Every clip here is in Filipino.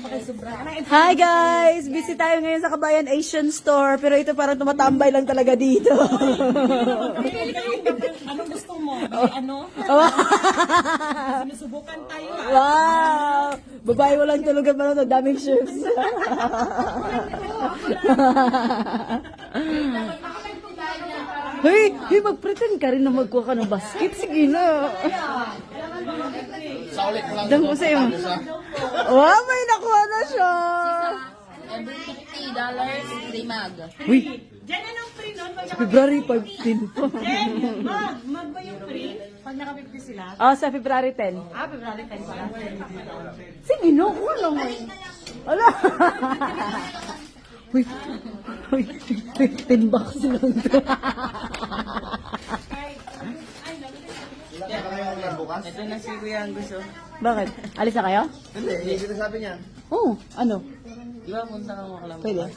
Hi guys! Busy tayo ngayon sa Kabayan Asian Store. Pero ito parang tumatambay lang talaga dito. Anong gusto mo? Ano? Sinusubukan tayo. Wow! Babae walang tulugan pa na daming shifts. Hey, mag-pretend ka rin na magkuha ka ng basket. Sige na. Dang ko sa'yo. Wow, may nakuha na siya. Every $50, 3 mag. Uy, Diyan na ng free nun. Pag February 15 pa. mag ba yung free? Pag naka-50 sila? Oh, sa February 10. February 10 pala. Sige, no, kuha mo. Ala. Uy, 10 bucks lang to. Ito na si Kuya ang gusto. Bakit? Alis na kayo? Hindi, hindi sinasabi niya. Oo, ano? Di ba punta ka mo kalam? Pwede.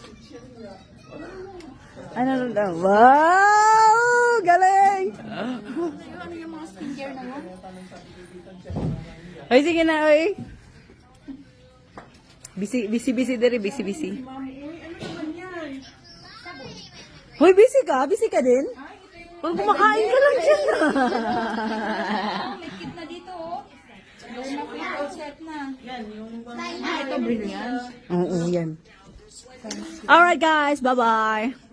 Ano lang? Wow! Galing! Ano yung mga skincare na mo? Ay, sige na, oy. Busy dere, busy. Hoy, busy ka din? Pag kumakain ka lang dyan. May kit na dito, oh. Luma set na. Ito brilliant. Oo, yan. Alright guys, bye-bye.